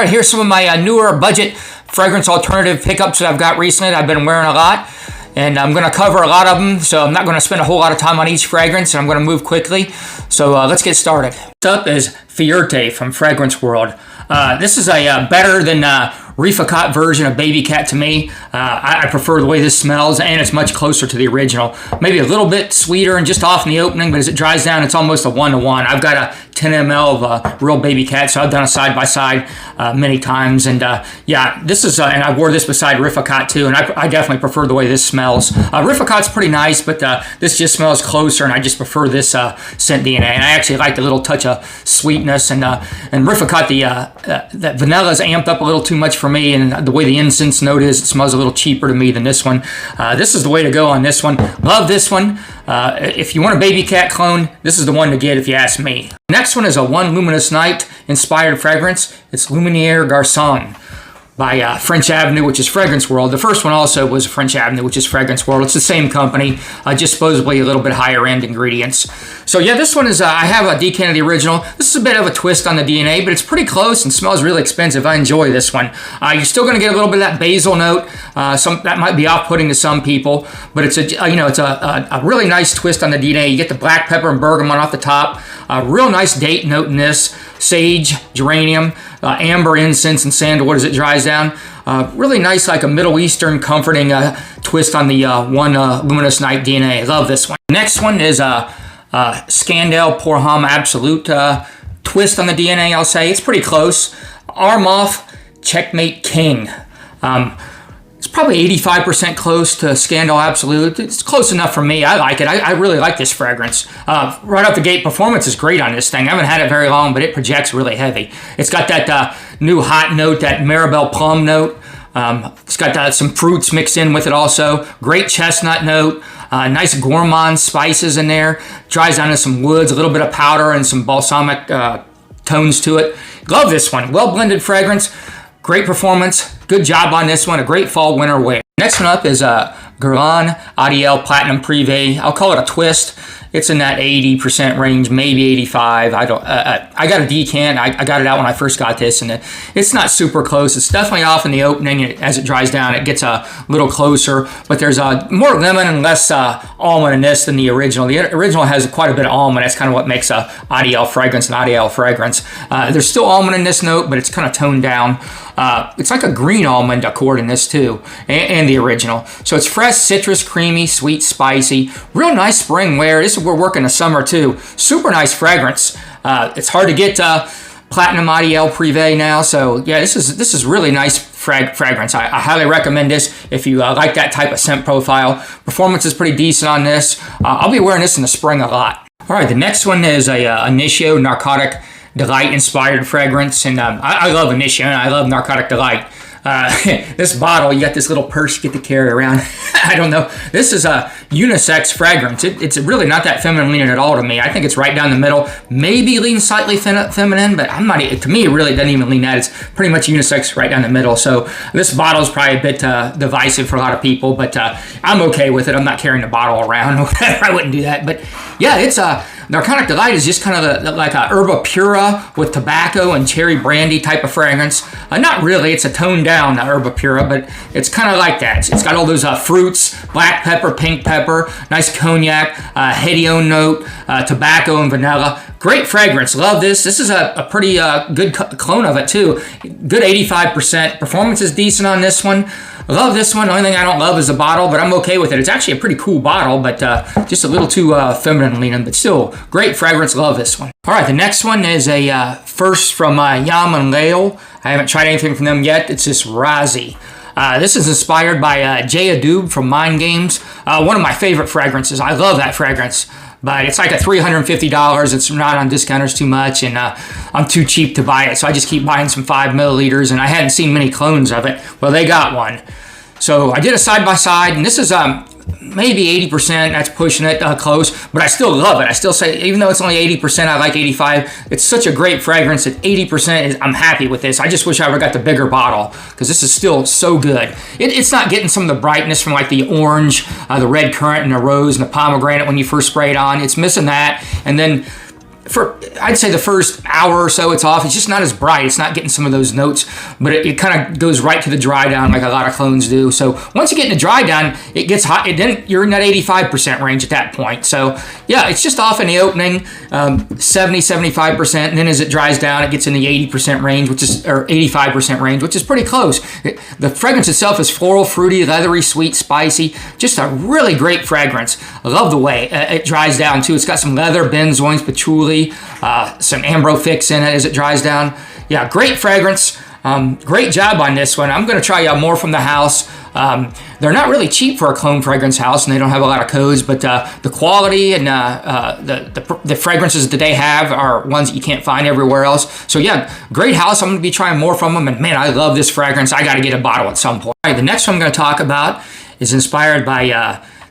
All right, here's some of my newer budget fragrance alternative pickups that I've got recently that I've been wearing a lot. And I'm going to cover a lot of them, so I'm not going to spend a whole lot of time on each fragrance, and I'm going to move quickly. So let's get started. Next up is Fierte from Fragrance World. This is a better than refakat version of babycat to me. I prefer the way this smells, and it's much closer to the original. Maybe a little bit sweeter and just off in the opening, but as it dries down, it's almost a 1-to-1. I've got a 10 ml of real babycat, so I've done a side-by-side many times. And yeah, this is, and I wore this beside refakat too, and I definitely prefer the way this smells. Refakat's pretty nice, but this just smells closer, and I just prefer this scent DNA. And I actually like the little touch of sweetness, and refakat, that vanilla is amped up a little too much for me, and the way the incense note is, it smells a little cheaper to me than this one. This is the way to go on this one. Love this one. If you want a babycat clone, this is the one to get if you ask me. Next one is a One Luminous Night inspired fragrance. It's Luminated Garon by French Avenue, which is Fragrance World. The first one also was French Avenue, which is Fragrance World. It's the same company, just supposedly a little bit higher end ingredients. So yeah, this one is, I have a decan of the original. This is a bit of a twist on the DNA, but it's pretty close and smells really expensive. I enjoy this one. You're still going to get a little bit of that basil note. That might be off-putting to some people, but it's a really nice twist on the DNA. You get the black pepper and bergamot off the top. Real nice date note in this. Sage, geranium, amber, incense, and sandalwood as it dries down. Really nice, like a Middle Eastern comforting twist on the One Luminous Night DNA. I love this one. Next one is Scandal Fakhama Absolute twist on the DNA, I'll say. It's pretty close. Armaf Checkmate King. It's probably 85% close to Scandal Absolute. It's close enough for me. I like it. I really like this fragrance. Right out the gate, performance is great on this thing. I haven't had it very long, but it projects really heavy. It's got that new hot note, that Maribel plum note. It's got some fruits mixed in with it also. Great chestnut note. Nice gourmand spices in there. Dries down to some woods, a little bit of powder, and some balsamic tones to it. Love this one. Well blended fragrance. Great performance. Good job on this one. A great fall winter wear. Next one up is Geron ADL Platinum Privé. I'll call it a twist. It's in that 80% range, maybe 85. I got a decant. I got it out when I first got this, and it's not super close. It's definitely off in the opening. As it dries down, it gets a little closer. But there's more lemon and less almond in this than the original. The original has quite a bit of almond. That's kind of what makes a ADL fragrance an ADL fragrance. There's still almond in this note, but it's kind of toned down. It's like a green almond accord in this too, and the original. So it's fresh, citrus, creamy, sweet, spicy. Real nice spring wear. We're working the summer too. Super nice fragrance. It's hard to get Platinum ADL Privé now, so yeah, this is really nice fragrance. I highly recommend this if you like that type of scent profile. Performance is pretty decent on this. I'll be wearing this in the spring a lot. All right, the next one is a Antio Narcotic Delight inspired fragrance, and I love Nishan. I love Narcotic Delight. This bottle, you got this little purse you get to carry around. I don't know. This is a unisex fragrance. It's really not that feminine leaning at all to me. I think it's right down the middle. Maybe lean slightly feminine, but I'm not. To me, it really doesn't even lean that. It's pretty much unisex right down the middle. So this bottle is probably a bit divisive for a lot of people, but I'm okay with it. I'm not carrying the bottle around or whatever. I wouldn't do that. But yeah, it's Narcotic Delight is just kind of like a herba pura with tobacco and cherry brandy type of fragrance. Not really. It's a toned down herba pura, but it's kind of like that. It's got all those fruits, black pepper, pink pepper, nice cognac, Hedione note, tobacco and vanilla. Great fragrance. Love this. This is a pretty good clone of it too. Good 85%. Performance is decent on this one. I love this one. The only thing I don't love is the bottle, but I'm okay with it. It's actually a pretty cool bottle, but just a little too feminine leaning, but still great fragrance. Love this one. All right, the next one is a first from Yam and Layl. I haven't tried anything from them yet. It's this Razzi. This is inspired by Jay Adoob from Mind Games. One of my favorite fragrances. I love that fragrance. But it's like $350. It's not on discounters too much, and I'm too cheap to buy it. So I just keep buying some 5 milliliters, and I hadn't seen many clones of it. Well, they got one. So I did a side-by-side, and this is maybe 80%. That's pushing it close, but I still love it. I still say, even though it's only 80%, I like 85. It's such a great fragrance that 80% I'm happy with this. I just wish I ever got the bigger bottle, because this is still so good. It's not getting some of the brightness from like the orange, the red currant, and the rose, and the pomegranate when you first spray it on. It's missing that, and then I'd say the first hour or so it's off. It's just not as bright. It's not getting some of those notes, but it kind of goes right to the dry down like a lot of clones do. So once you get in the dry down, it gets hot. Then you're in that 85% range at that point. So yeah, it's just off in the opening, 70-75%, and then as it dries down, it gets in the 80% range, or 85% range, which is pretty close. The fragrance itself is floral, fruity, leathery, sweet, spicy. Just a really great fragrance. I love the way it dries down too. It's got some leather, benzoin, patchouli, some ambro fix in it as it dries down. Yeah, great fragrance. Great job on this one. I'm going to try out more from the house. They're not really cheap for a clone fragrance house, and they don't have a lot of codes, but the quality and the fragrances that they have are ones that you can't find everywhere else. So yeah, great house. I'm going to be trying more from them, and man, I love this fragrance. I got to get a bottle at some point. All right, the next one I'm going to talk about is inspired by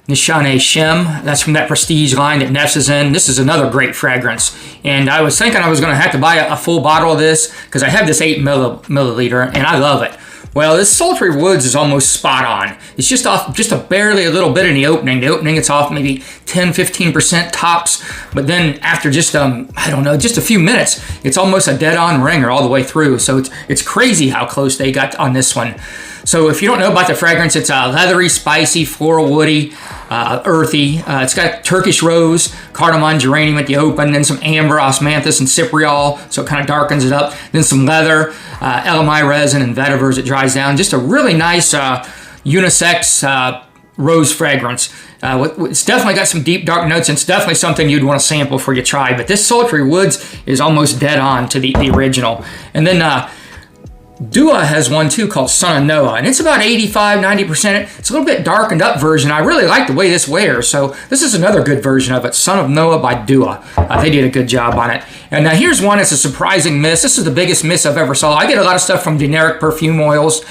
Nishan Shim. That's from that prestige line that Ness is in. This is another great fragrance. And I was thinking I was going to have to buy a full bottle of this because I have this 8 milliliter and I love it. Well, this sultry woods is almost spot on. It's just off just barely a little bit in the opening. The opening, it's off maybe 10-15% tops. But then after just, I don't know, just a few minutes, it's almost a dead-on ringer all the way through. So it's crazy how close they got on this one. So if you don't know about the fragrance, it's leathery, spicy, floral, woody, earthy. It's got Turkish rose, cardamom, geranium at the open, then some amber, osmanthus, and cypriol, so it kind of darkens it up. Then some leather, LMI resin, and vetiver as it dries down. Just a really nice unisex rose fragrance. It's definitely got some deep, dark notes, and it's definitely something you'd want to sample before you try. But this sultry woods is almost dead on to the original. And then Dua has one too called Son of Noah, and it's about 85-90%. It's a little bit darkened up version. I really like the way this wears, so this is another good version of it. Son of Noah by Dua. They did a good job on it. And now here's one that's a surprising miss. This is the biggest miss I've ever saw. I get a lot of stuff from generic perfume oils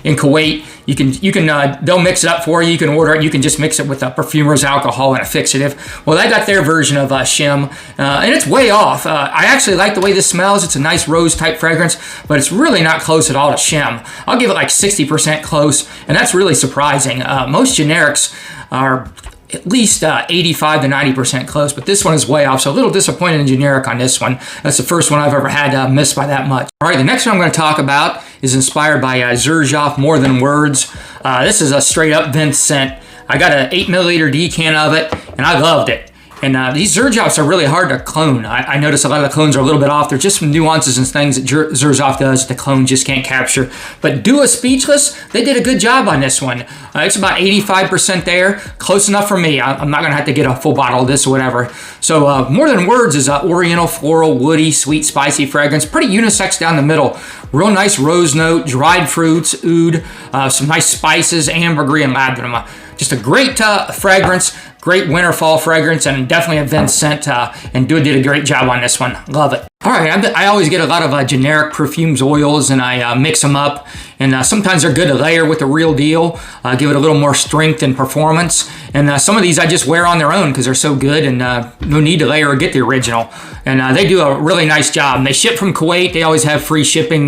in Kuwait. You can they'll mix it up for you. You can order it. You can just mix it with a perfumer's alcohol and a fixative. Well, they got their version of Shem, and it's way off. I actually like the way this smells. It's a nice rose type fragrance, but it's really not close at all to Shem. I'll give it like 60% close, and that's really surprising. Most generics are at least 85-90% close, but this one is way off, so a little disappointed in generic on this one. That's the first one I've ever had missed by that much. All right, the next one I'm going to talk about is inspired by xerjoff More Than Words. This is a straight up Vince scent. I got an 8 milliliter decan of it, and I loved it. And these xerjoffs are really hard to clone. I notice a lot of the clones are a little bit off. There's just some nuances and things that xerjoff does that the clone just can't capture. But Dua Speechless, they did a good job on this one. It's about 85% there. Close enough for me. I'm not going to have to get a full bottle of this or whatever. So More Than Words is an oriental, floral, woody, sweet, spicy fragrance. Pretty unisex down the middle. Real nice rose note, dried fruits, oud, some nice spices, ambergris, and labdanum. Just a great fragrance. Great winter fall fragrance, and definitely a Vince scent, and Dua did a great job on this one. Love it. All right, I always get a lot of generic perfumes oils, and I mix them up, and sometimes they're good to layer with the real deal, give it a little more strength and performance. And some of these I just wear on their own because they're so good, and no need to layer or get the original. And they do a really nice job. And they ship from Kuwait. They always have free shipping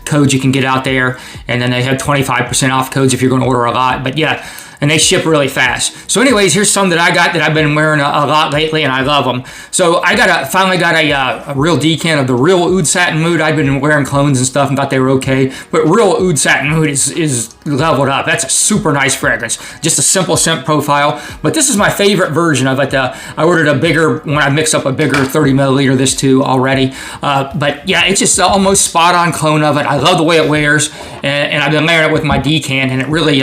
codes you can get out there, and then they have 25% off codes if you're going to order a lot. But yeah, and they ship really fast. So anyways, here's some that I got that I've been wearing a lot lately, and I love them. So I finally got a real decan of the real oud satin mood. I've been wearing clones and stuff and thought they were okay, but real oud satin mood is leveled up. That's a super nice fragrance. Just a simple scent profile, but this is my favorite version of it. I ordered a bigger, when I mix up a bigger 30 milliliter, this too already. But yeah, it's just almost spot on clone of it. I love the way it wears, and I've been layering it with my decan, and it really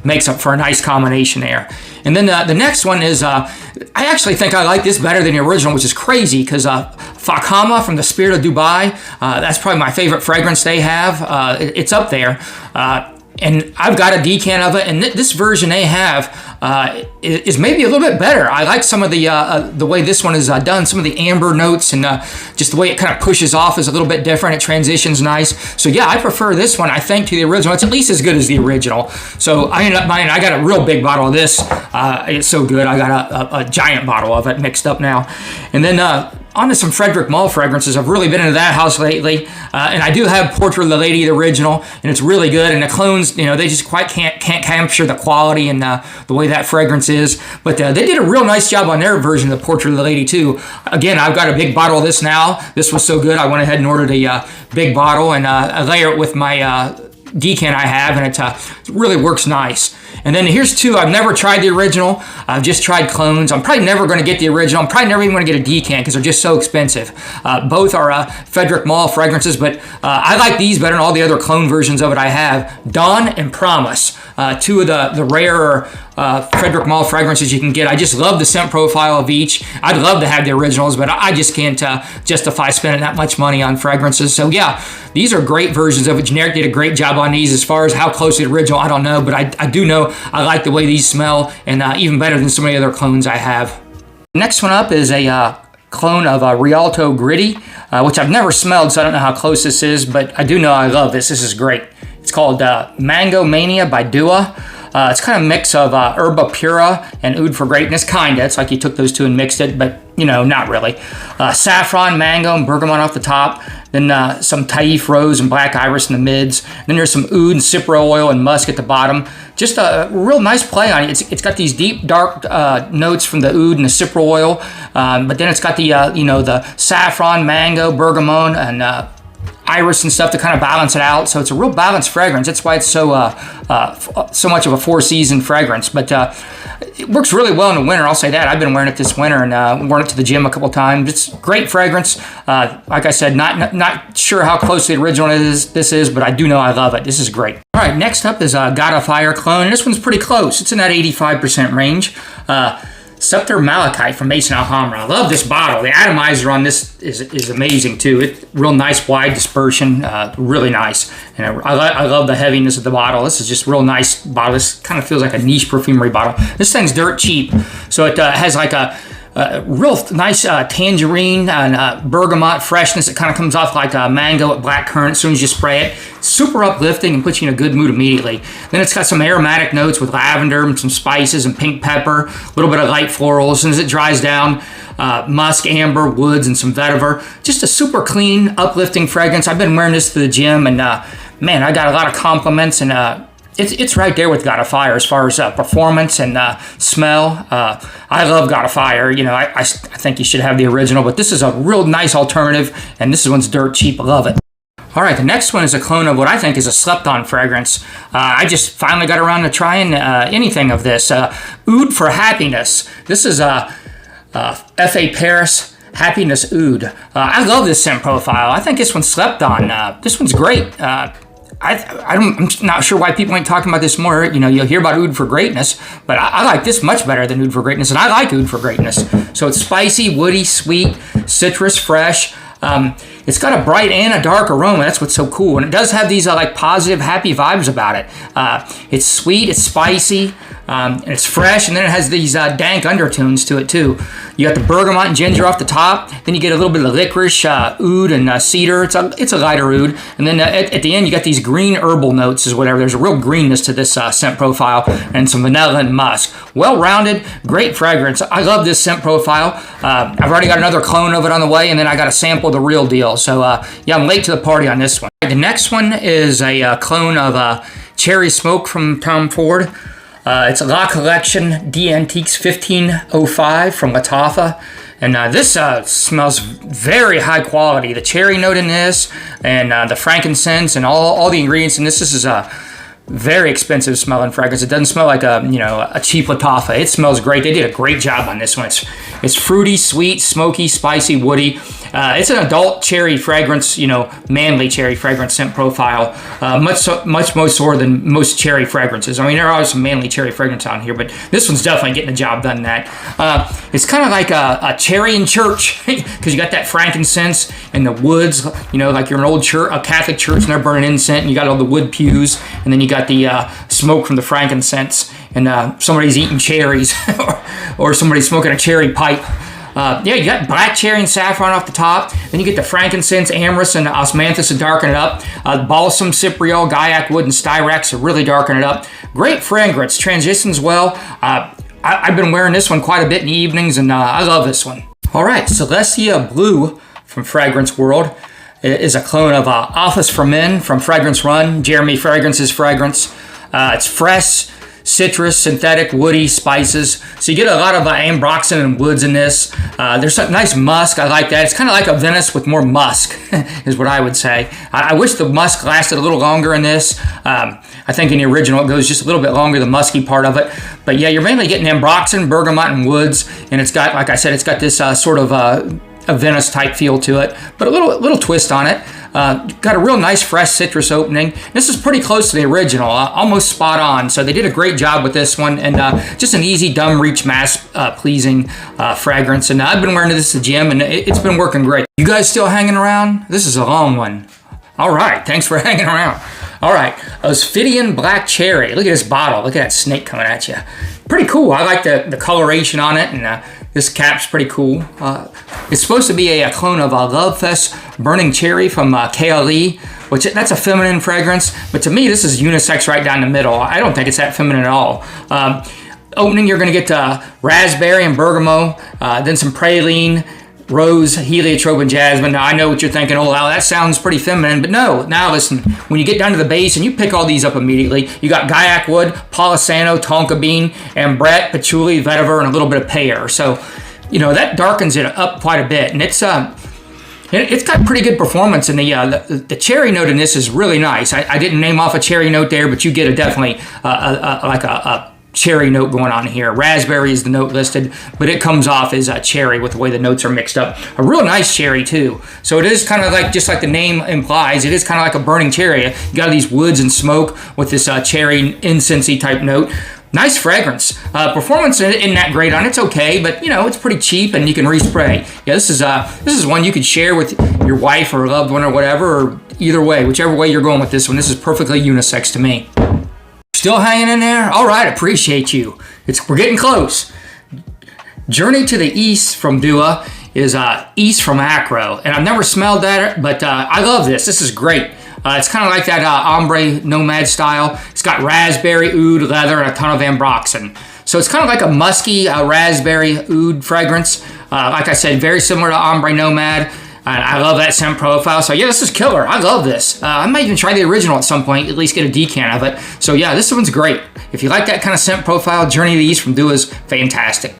makes up for a nice combination there. And then the next one is, I actually think I like this better than the original, which is crazy because Fakhama from the Spirit of Dubai, that's probably my favorite fragrance they have. It's up there. And I've got a decan of it, and this version they have is maybe a little bit better. I like some of the way this one is done. Some of the amber notes and just the way it kind of pushes off is a little bit different. It transitions nice. So yeah, I prefer this one, I think, to the original. It's at least as good as the original. So I ended up buying, I got a real big bottle of this. It's so good. I got a giant bottle of it mixed up now. And then on to some Frederick Malle fragrances. I've really been into that house lately, and I do have Portrait of the Lady, the original, and it's really good. And the clones, you know, they just quite can't capture the quality and the way that fragrance is. But they did a real nice job on their version of the Portrait of the Lady too. Again, I've got a big bottle of this now. This was so good, I went ahead and ordered a big bottle, and I layer it with my decant I have, and it really works nice. And then here's two. I've never tried the original. I've just tried clones. I'm probably never going to get the original. I'm probably never even going to get a decant because they're just so expensive. Both are Frederick Malle fragrances, but I like these better than all the other clone versions of it I have. Dawn and Promise, two of the rarer Frederick Malle fragrances you can get. I just love the scent profile of each. I'd love to have the originals, but I just can't justify spending that much money on fragrances. So yeah, these are great versions of it. Generic did a great job on these. As far as how close to the original, I don't know, but I do know I like the way these smell, and even better than so many other clones I have. Next one up is a clone of Rialto Gritty, which I've never smelled, so I don't know how close this is, but I do know I love this. This is great. It's called Mango Mania by Dua. It's kind of a mix of Herba Pura and Oud for Greatness, kinda. It's like you took those two and mixed it, but you know, not really. Saffron, mango, and bergamot off the top. Then some Taif rose and black iris in the mids. Then there's some oud and cypro oil and musk at the bottom. Just a real nice play on it. It's got these deep, dark notes from the oud and the cypro oil, but then it's got the the saffron, mango, bergamot, and iris and stuff to kind of balance it out. So it's a real balanced fragrance. That's why it's so much of a 4-season fragrance. But it works really well in the winter. I'll say that. I've been wearing it this winter and worn it to the gym a couple times. It's great fragrance. Like I said, not sure how close to the original this is, but I do know I love it. This is great. All right, next up is God of Fire clone. And this one's pretty close. It's in that 85% range. Sceptre Malachite from Maison Alhambra. I love this bottle. The atomizer on this is amazing too. It's real nice wide dispersion, really nice. And I love the heaviness of the bottle. This is just real nice bottle. This kind of feels like a niche perfumery bottle. This thing's dirt cheap. So it has like a real nice tangerine and bergamot freshness. It kind of comes off like a mango at blackcurrant as soon as you spray it. Super uplifting and puts you in a good mood immediately. Then it's got some aromatic notes with lavender and some spices and pink pepper, a little bit of light florals. And as it dries down, musk, amber, woods, and some vetiver. Just a super clean, uplifting fragrance. I've been wearing this to the gym, and man, I got a lot of compliments, and it's right there with God of Fire as far as performance and smell. I love God of Fire. You know, I think you should have the original, but this is a real nice alternative, and this one's dirt cheap. I love it. All right, the next one is a clone of what I think is a slept-on fragrance. I just finally got around to trying anything of this. Oud for Happiness. This is F.A. Paris Happiness Oud. I love this scent profile. I think this one's slept on. This one's great. I'm not sure why people ain't talking about this more. You know, you'll hear about Oud for Greatness, but I like this much better than Oud for Greatness, and I like Oud for Greatness. So it's spicy, woody, sweet, citrus, fresh. It's got a bright and a dark aroma. That's what's so cool. And it does have these like positive, happy vibes about it. It's sweet, it's spicy, and it's fresh, and then it has these dank undertones to it too. You got the bergamot and ginger off the top. Then you get a little bit of licorice, oud, and cedar. It's a lighter oud. And then at the end, you got these green herbal notes as whatever. There's a real greenness to this scent profile, and some vanilla and musk. Well-rounded, great fragrance. I love this scent profile. I've already got another clone of it on the way, and then I got a sample of the real deal. So yeah, I'm late to the party on this one. The next one is a clone of Cherry Smoke from Tom Ford. It's a La Collection d'Antiques 1505 from Lattafa. And this smells very high quality. The cherry note in this, and the frankincense, and all the ingredients in this. This is a very expensive smelling fragrance. It doesn't smell like a cheap Lattafa. It smells great. They did a great job on this one. It's fruity, sweet, smoky, spicy, woody. It's an adult cherry fragrance, manly cherry fragrance scent profile. Much more so than most cherry fragrances. I mean, there are some manly cherry fragrance on here, but this one's definitely getting the job done. It's kind of like a cherry in church, because you got that frankincense and the woods. Like you're an old church, a Catholic church, and they're burning incense, and you got all the wood pews, and then you got the smoke from the frankincense, and somebody's eating cherries, or somebody's smoking a cherry pipe. Yeah, you got black cherry and saffron off the top. Then you get the frankincense, amyris, and osmanthus to darken it up. Balsam, cypriol, guaiac wood, and styrax to really darken it up. Great fragrance, transitions well. I've been wearing this one quite a bit in the evenings, and I love this one. All right, Celestia Blue from Fragrance World is a clone of Office for Men from Fragrance Run, Jeremy Fragrance's fragrance. It's fresh, citrus, synthetic, woody spices. So you get a lot of ambroxan and woods in this. There's some nice musk. I like that. It's kind of like a Venice with more musk, is what I would say. I wish the musk lasted a little longer in this. I think in the original it goes just a little bit longer, the musky part of it. But yeah, you're mainly getting ambroxan, bergamot, and woods. And it's got, like I said, it's got this sort of a Venice type feel to it, but a little twist on it. Got a real nice fresh citrus opening. This is pretty close to the original, almost spot on. So they did a great job with this one, and just an easy dumb reach mass pleasing fragrance. And I've been wearing this at the gym, and it's been working great. You guys still hanging around? This is a long one. All right, thanks for hanging around. All right, Ophidian Black Cherry. Look at this bottle. Look at that snake coming at you. Pretty cool. I like the coloration on it, and this cap's pretty cool. It's supposed to be a clone of Love Fest Burning Cherry from KLE, which that's a feminine fragrance, but to me this is unisex right down the middle. I don't think it's that feminine at all. Opening, you're going to get raspberry and bergamot, then some praline, rose, heliotrope, and jasmine. Now I know what you're thinking, oh wow, that sounds pretty feminine, but no. Now listen, when you get down to the base and you pick all these up immediately, you got guaiac wood, polisano, tonka bean, ambrette, patchouli, vetiver, and a little bit of pear. So, you know, that darkens it up quite a bit, and it's got pretty good performance, and the cherry note in this is really nice. I didn't name off a cherry note there, but you get definitely like a cherry note going on here. Raspberry is the note listed, but it comes off as a cherry with the way the notes are mixed up. A real nice cherry too. So it is kind of like, just like the name implies, it is kind of like a burning cherry. You got these woods and smoke with this cherry incensey type note. Nice fragrance. Performance isn't that great on it. It's okay, but you know, it's pretty cheap and you can respray. Yeah, this is one you could share with your wife or a loved one or whatever, or either way, whichever way you're going with this one. This is perfectly unisex to me. Still hanging in there? All right, appreciate you. We're getting close. Journey to the East from Dua is East from Acro, and I've never smelled that, but I love this. This is great. It's kind of like that ombre nomad style. It's got raspberry, oud, leather, and a ton of ambroxan. So it's kind of like a musky raspberry oud fragrance. Like I said, very similar to ombre nomad. I love that scent profile. So yeah, this is killer. I love this. I might even try the original at some point, at least get a decant of it. So yeah, this one's great. If you like that kind of scent profile, Journey to the East from Dua is fantastic.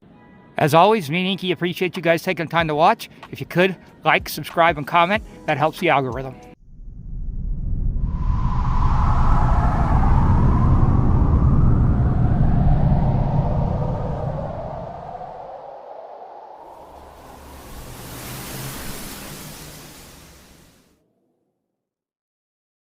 As always, me and Inky appreciate you guys taking the time to watch. If you could, like, subscribe, and comment. That helps the algorithm.